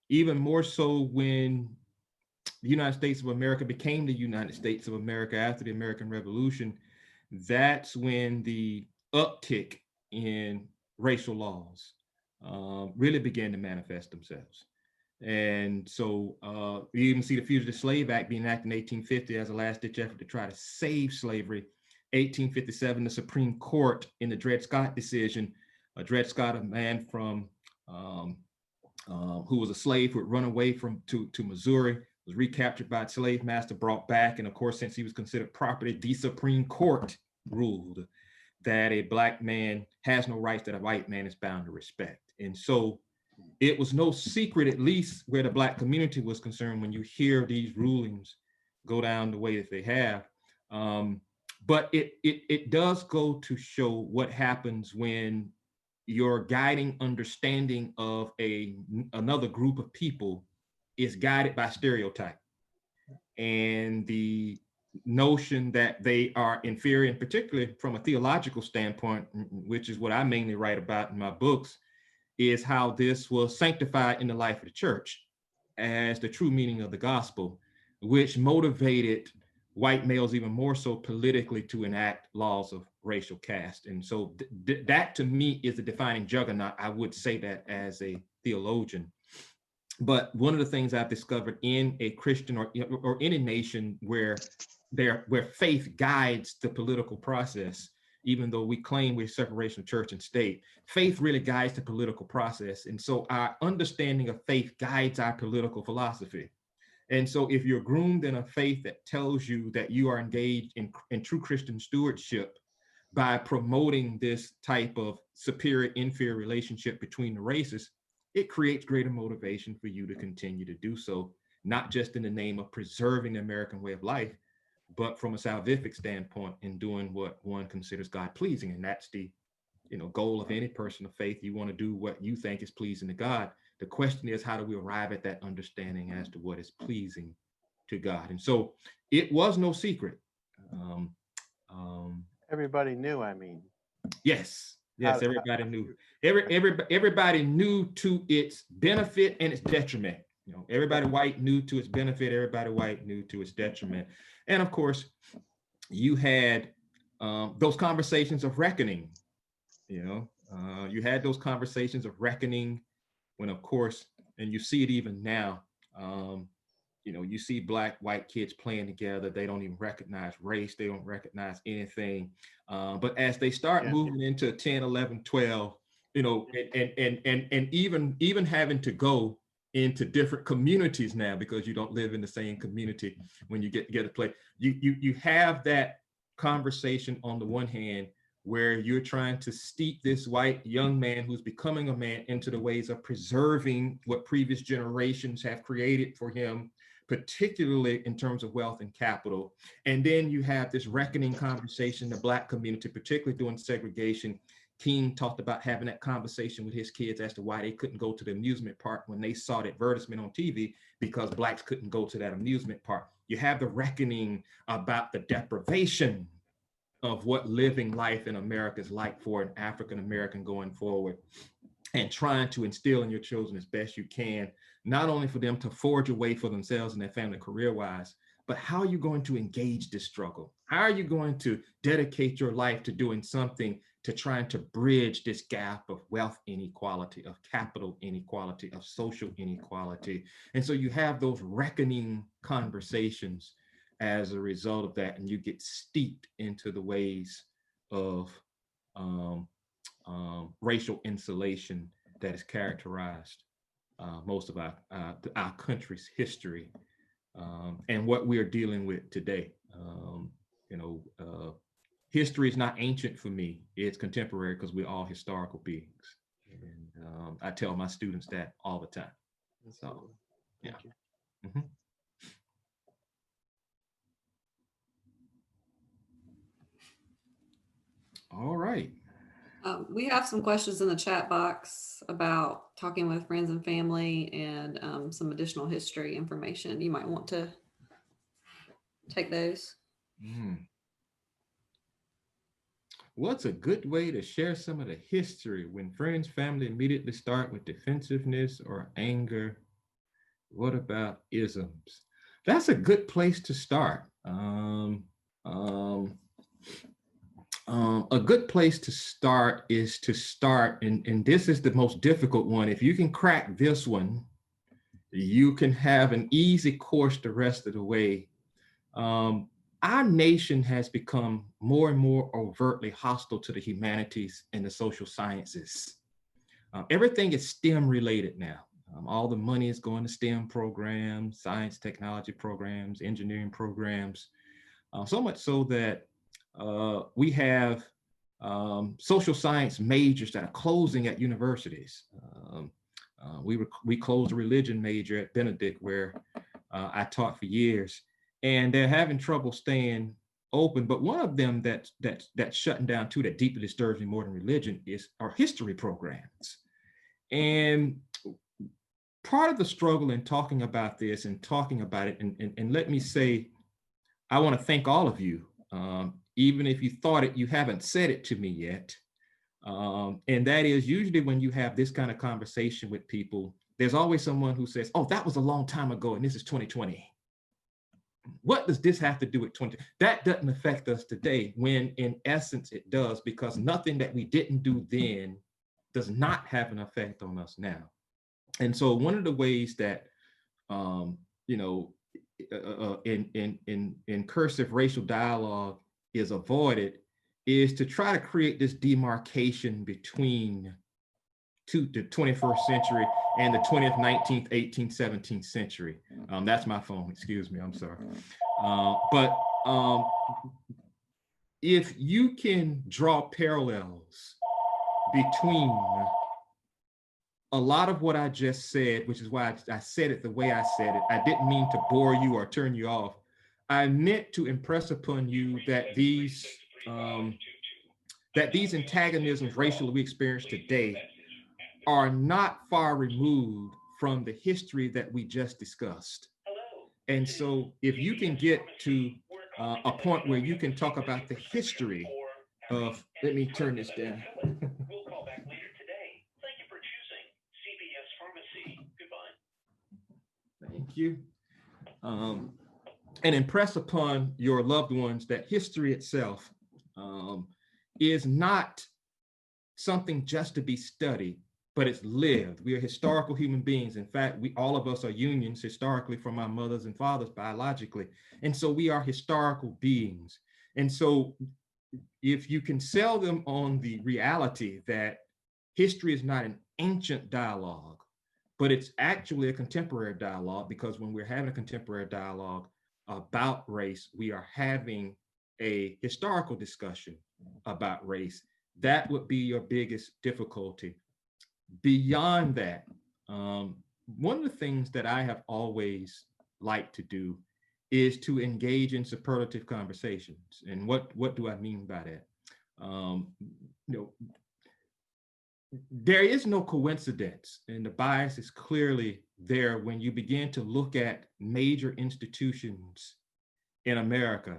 Even more so when the United States of America became the United States of America after the American Revolution, that's when the uptick in racial laws really began to manifest themselves. And so you even see the Fugitive Slave Act being enacted in 1850 as a last-ditch effort to try to save slavery. 1857, the Supreme Court in the Dred Scott decision, Dred Scott, a man from who was a slave who had run away to Missouri, was recaptured by a slave master, brought back, and of course, since he was considered property, the Supreme Court ruled that a Black man has no rights that a white man is bound to respect. And so it was no secret, at least where the Black community was concerned, when you hear these rulings go down the way that they have. But it does go to show what happens when your guiding understanding of another group of people is guided by stereotype and the notion that they are inferior, and particularly from a theological standpoint, which is what I mainly write about in my books, is how this was sanctified in the life of the church as the true meaning of the gospel, which motivated white males even more so politically to enact laws of racial caste. And so that to me is the defining juggernaut. I would say that as a theologian. But one of the things I've discovered in a Christian or in a nation where faith guides the political process, even though we claim we're separation of church and state, faith really guides the political process. And so our understanding of faith guides our political philosophy. And so if you're groomed in a faith that tells you that you are engaged in true Christian stewardship by promoting this type of superior inferior relationship between the races, it creates greater motivation for you to continue to do so, not just in the name of preserving the American way of life, but from a salvific standpoint in doing what one considers God pleasing. And that's the goal of any person of faith. You want to do what you think is pleasing to God. The question is, how do we arrive at that understanding as to what is pleasing to God? And so it was no secret. Everybody knew, I mean. Yes, everybody knew. Everybody knew to its benefit and its detriment. Everybody white knew to its benefit, everybody white knew to its detriment. And of course, you had those conversations of reckoning. You had those conversations of reckoning when, of course, and you see it even now, you see black, white kids playing together. They don't even recognize race. They don't recognize anything. But as they start moving into 10, 11, 12, and even having to go into different communities now, because you don't live in the same community when you get together to play, you have that conversation on the one hand, where you're trying to steep this white young man who's becoming a man into the ways of preserving what previous generations have created for him, particularly in terms of wealth and capital. And then you have this reckoning conversation, the Black community, particularly during segregation. King talked about having that conversation with his kids as to why they couldn't go to the amusement park when they saw the advertisement on TV, because Blacks couldn't go to that amusement park. You have the reckoning about the deprivation of what living life in America is like for an African American going forward, and trying to instill in your children as best you can, not only for them to forge a way for themselves and their family career-wise, but how are you going to engage this struggle? How are you going to dedicate your life to doing something to trying to bridge this gap of wealth inequality, of capital inequality, of social inequality? And so you have those reckoning conversations as a result of that, and you get steeped into the ways of racial insulation that has characterized most of our country's history, and what we are dealing with today. History is not ancient for me; it's contemporary, because we're all historical beings, and I tell my students that all the time. So, yeah. Mm-hmm. All right. We have some questions in the chat box about talking with friends and family, and some additional history information. You might want to take those. What's a good way to share some of the history when friends, family immediately start with defensiveness or anger? What about isms? That's a good place to start. A good place to start is to start, and this is the most difficult one. If you can crack this one, you can have an easy course the rest of the way. Our nation has become more and more overtly hostile to the humanities and the social sciences. Everything is STEM related now. All the money is going to STEM programs, science, technology programs, engineering programs, so much so that we have social science majors that are closing at universities. We closed a religion major at Benedict, where I taught for years, and they're having trouble staying open. But one of them that's shutting down too, that deeply disturbs me more than religion, is our history programs. And part of the struggle in talking about this and talking about it, and let me say, I want to thank all of you. Even if you thought it, you haven't said it to me yet. And that is, usually when you have this kind of conversation with people, there's always someone who says, oh, that was a long time ago, and this is 2020. what does this have to do with 20? That doesn't affect us today, when in essence it does, because nothing that we didn't do then does not have an effect on us now. And so one of the ways that, you know, in cursive racial dialogue is avoided is to try to create this demarcation between the 21st century and the 20th, 19th, 18th, 17th century. That's my phone, excuse me, I'm sorry. But if you can draw parallels between a lot of what I just said, which is why I said it the way I said it, I didn't mean to bore you or turn you off. I meant to impress upon you that these antagonisms racially we experience today are not far removed from the history that we just discussed. And so if you can get to a point where you can talk about the history of, let me turn this down. We'll call back later today. Thank you for choosing CVS Pharmacy. Goodbye. Thank you. And impress upon your loved ones that history itself is not something just to be studied, but it's lived. We are historical human beings. In fact, all of us are unions historically from our mothers and fathers biologically. And so we are historical beings. And so if you can sell them on the reality that history is not an ancient dialogue, but it's actually a contemporary dialogue, because when we're having a contemporary dialogue about race, we are having a historical discussion about race. That would be your biggest difficulty. Beyond that, one of the things that I have always liked to do is to engage in superlative conversations. And what do I mean by that? There is no coincidence, and the bias is clearly there when you begin to look at major institutions in America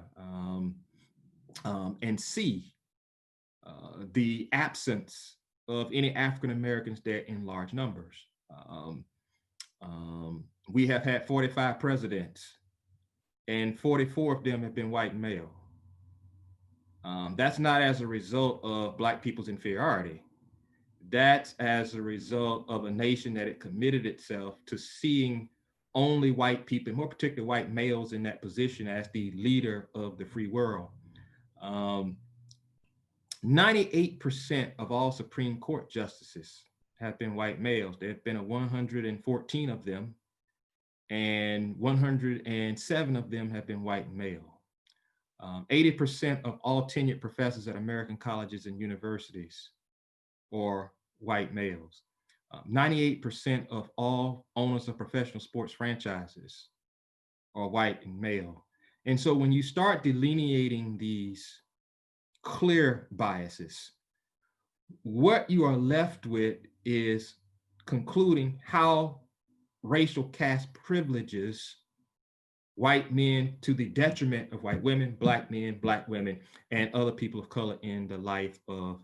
and see the absence of any African Americans there in large numbers. We have had 45 presidents, and 44 of them have been white and male. That's not as a result of Black people's inferiority. That's as a result of a nation that had committed itself to seeing only white people, more particularly white males, in that position as the leader of the free world. 98% of all Supreme Court justices have been white males. There have been 114 of them, and 107 of them have been white male. 80% of all tenured professors at American colleges and universities are white males. 98% of all owners of professional sports franchises are white and male. And so when you start delineating these clear biases, what you are left with is concluding how racial caste privileges white men to the detriment of white women, Black men, Black women, and other people of color in the life of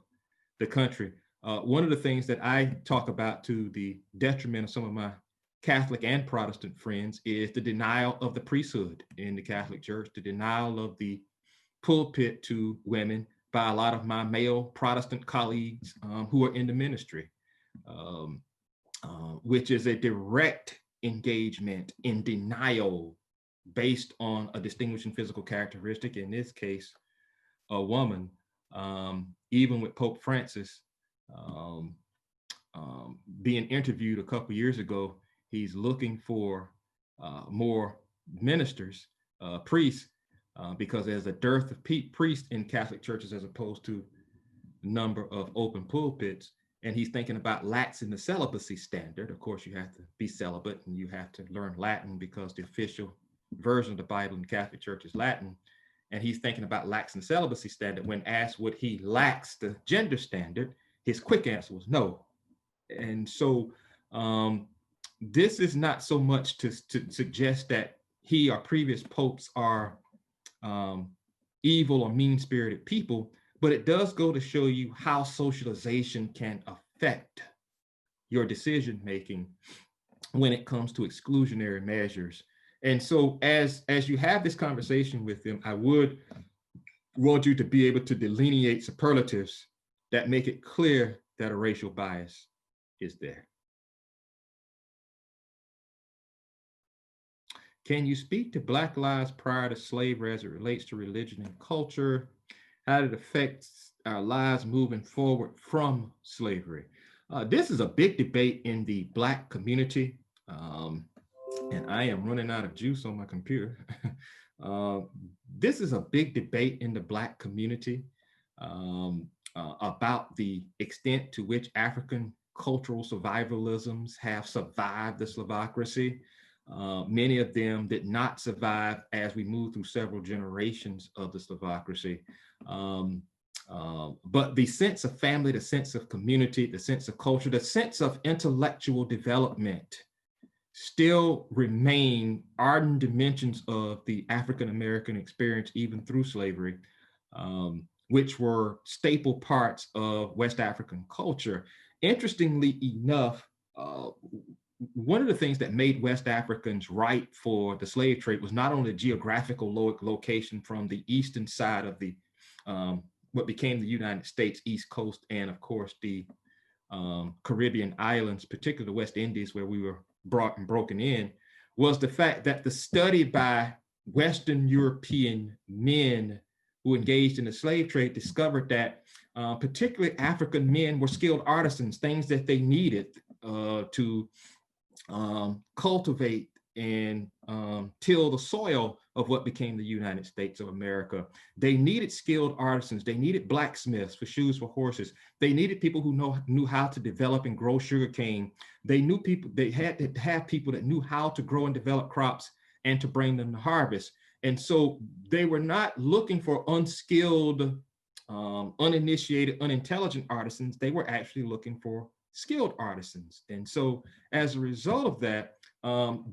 the country. One of the things that I talk about to the detriment of some of my Catholic and Protestant friends is the denial of the priesthood in the Catholic Church, the denial of the pulpit to women by a lot of my male Protestant colleagues who are in the ministry, which is a direct engagement in denial based on a distinguishing physical characteristic, in this case, a woman. Even with Pope Francis being interviewed a couple years ago, he's looking for more ministers, priests, because there's a dearth of priests in Catholic churches as opposed to the number of open pulpits. And he's thinking about laxing the celibacy standard. Of course, you have to be celibate and you have to learn Latin because the official version of the Bible in the Catholic Church is Latin. And he's thinking about laxing the celibacy standard. When asked would he lax the gender standard, his quick answer was no. And so this is not so much to suggest that he or previous popes are evil or mean-spirited people, but it does go to show you how socialization can affect your decision-making when it comes to exclusionary measures. And so as you have this conversation with them, I would want you to be able to delineate superlatives that make it clear that a racial bias is there. Can you speak to Black lives prior to slavery as it relates to religion and culture? How did it affect our lives moving forward from slavery? This is a big debate in the Black community. And I am running out of juice on my computer. This is a big debate in the Black community about the extent to which African cultural survivalisms have survived the Slavocracy. Many of them did not survive as we move through several generations of the Slavocracy. But the sense of family, the sense of community, the sense of culture, the sense of intellectual development still remain ardent dimensions of the African-American experience, even through slavery, which were staple parts of West African culture. Interestingly enough, one of the things that made West Africans right for the slave trade was not only the geographical location from the eastern side of the what became the United States East Coast, and of course the Caribbean islands, particularly the West Indies, where we were brought and broken in, was the fact that the study by Western European men who engaged in the slave trade discovered that particularly African men were skilled artisans, things that they needed to cultivate and till the soil of what became the United States of America. They needed skilled artisans. They needed blacksmiths for shoes for horses. They needed people who knew how to develop and grow sugarcane. They had to have people that knew how to grow and develop crops and to bring them to harvest. And so they were not looking for unskilled, uninitiated, unintelligent artisans. They were actually looking for skilled artisans. And so as a result of that,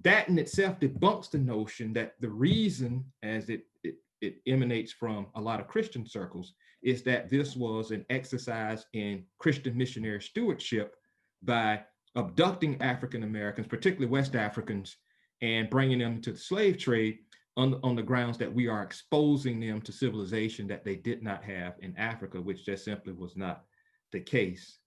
that in itself debunks the notion that the reason, as it emanates from a lot of Christian circles, is that this was an exercise in Christian missionary stewardship by abducting African Americans, particularly West Africans, and bringing them into the slave trade on the grounds that we are exposing them to civilization that they did not have in Africa, which just simply was not the case.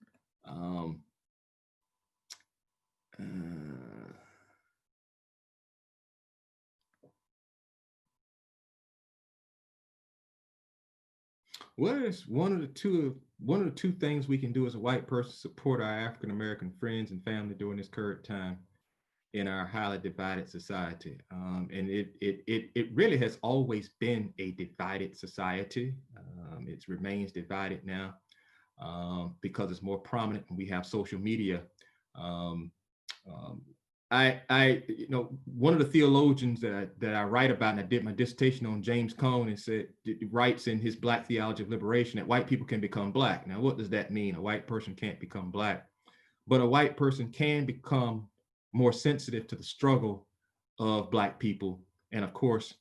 What is one of the two things we can do as a white person to support our African American friends and family during this current time in our highly divided society? And it really has always been a divided society. It remains divided now because it's more prominent when we have social media. One of the theologians that I write about, and I did my dissertation on, James Cone, and writes in his Black Theology of Liberation that white people can become Black. Now, what does that mean? A white person can't become Black, but a white person can become more sensitive to the struggle of Black people, and of course,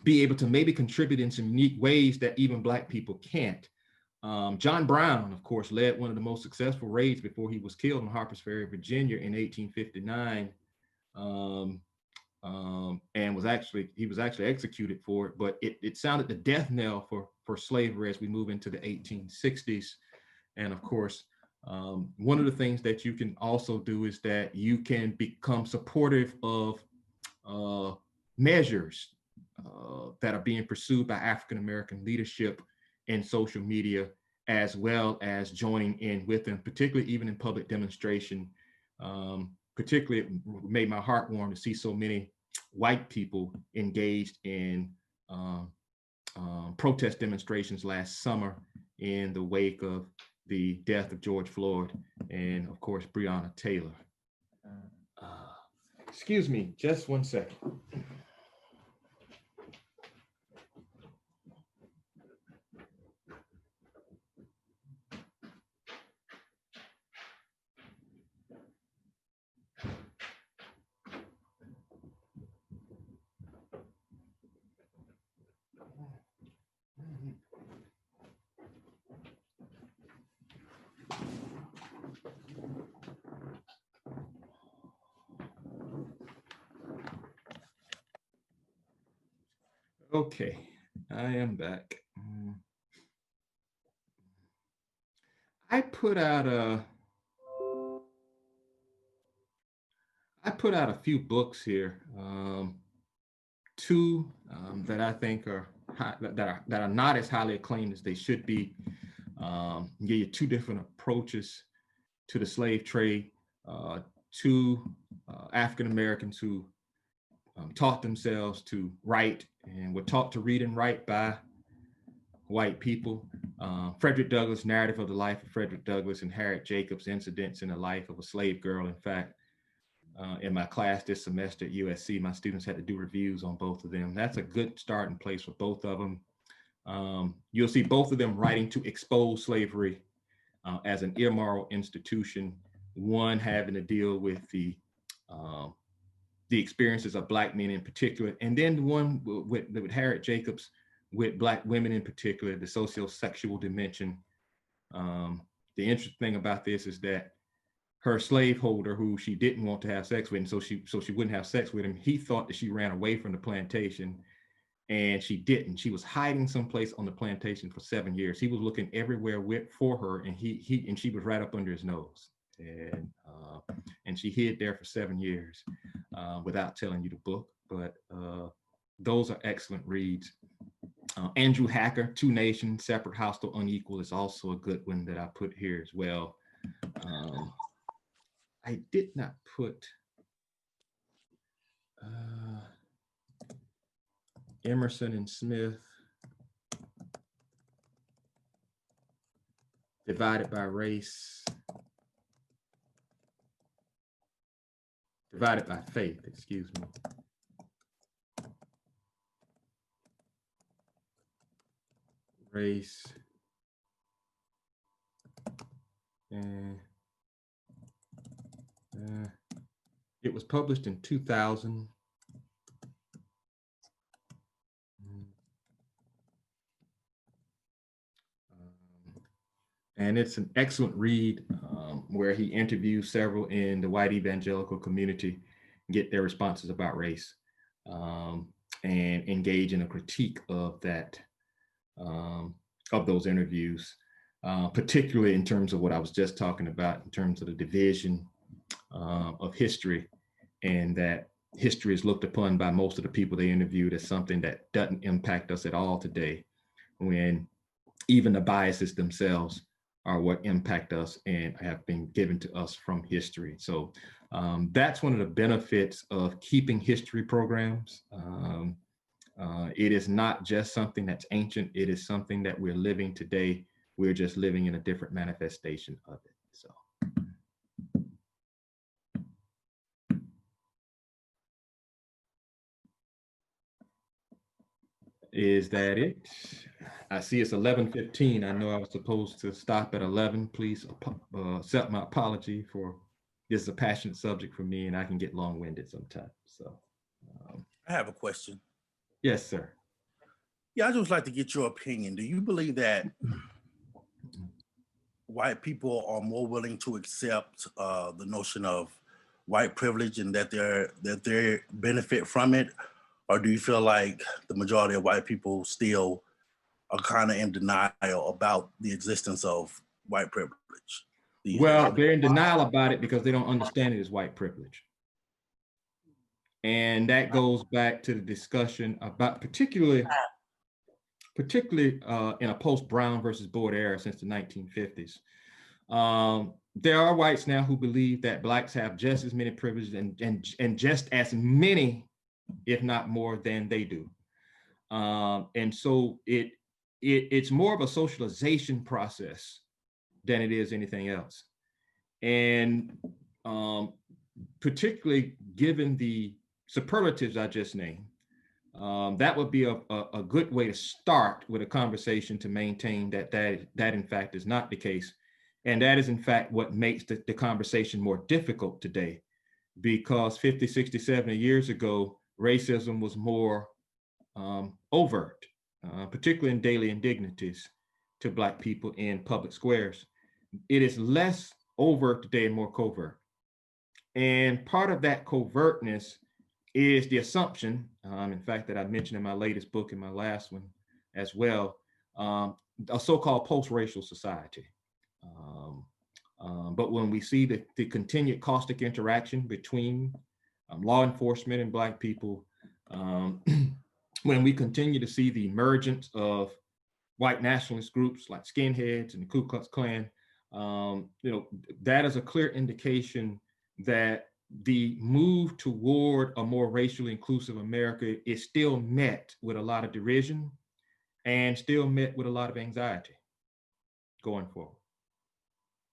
be able to maybe contribute in some unique ways that even Black people can't. John Brown, of course, led one of the most successful raids before he was killed in Harper's Ferry, Virginia in 1859, and he was actually executed for it. But it sounded the death knell for slavery as we move into the 1860s. And of course, one of the things that you can also do is that you can become supportive of measures that are being pursued by African American leadership in social media, as well as joining in with them, particularly even in public demonstration. Particularly, it made my heart warm to see so many white people engaged in protest demonstrations last summer in the wake of the death of George Floyd and, of course, Breonna Taylor. Excuse me, just one second. Okay, I am back. I put out a few books here. Two that I think are that are not as highly acclaimed as they should be. Give you two different approaches to the slave trade. Two African Americans who taught themselves to write and were taught to read and write by white people. Frederick Douglass, Narrative of the Life of Frederick Douglass, and Harriet Jacobs, Incidents in the Life of a Slave Girl. In fact, in my class this semester at USC, my students had to do reviews on both of them. That's a good starting place for both of them. You'll see both of them writing to expose slavery as an immoral institution, one having to deal with the experiences of Black men in particular, and then one with Harriet Jacobs with Black women in particular, the socio-sexual dimension. The interesting thing about this is that her slaveholder, who she didn't want to have sex with, and so she wouldn't have sex with him, he thought that she ran away from the plantation, and she didn't. She was hiding someplace on the plantation for 7 years. He was looking everywhere for her, and she was right up under his nose, and she hid there for 7 years without telling you the book. But those are excellent reads. Andrew Hacker, Two Nations, Separate, Hostile, Unequal, is also a good one that I put here as well. I did not put Emerson and Smith, Divided by Race, Divided by Faith, excuse me. Race and it was published in 2000. And it's an excellent read where he interviews several in the white evangelical community, get their responses about race, and engage in a critique of that, of those interviews, particularly in terms of what I was just talking about, in terms of the division of history, and that history is looked upon by most of the people they interviewed as something that doesn't impact us at all today, when even the biases themselves are what impact us and have been given to us from history. So that's one of the benefits of keeping history programs. It is not just something that's ancient, it is something that we're living today. We're just living in a different manifestation of it. So. Is that it? I see it's 11:15. I know I was supposed to stop at 11. Please accept my apology for this is a passionate subject for me and I can get long-winded sometimes. So I have a question. Yes, sir. Yeah, I just like to get your opinion. Do you believe that white people are more willing to accept the notion of white privilege and that they benefit from it? Or do you feel like the majority of white people still are kind of in denial about the existence of white privilege? Well, they're in denial about it because they don't understand it as white privilege. And that goes back to the discussion about particularly in a post-Brown versus Board era since the 1950s. There are whites now who believe that blacks have just as many privileges and just as many, if not more, than they do. And so it's more of a socialization process than it is anything else. And particularly given the superlatives I just named, that would be a good way to start with a conversation to maintain that in fact is not the case. And that is in fact what makes the conversation more difficult today, because 50, 60, 70 years ago, racism was more overt, particularly in daily indignities to Black people in public squares. It is less overt today and more covert. And part of that covertness is the assumption, in fact, that I mentioned in my latest book, in my last one as well, a so-called post-racial society. But when we see the continued caustic interaction between law enforcement and Black people, when we continue to see the emergence of white nationalist groups like skinheads and the Ku Klux Klan, that is a clear indication that the move toward a more racially inclusive America is still met with a lot of derision and still met with a lot of anxiety going forward.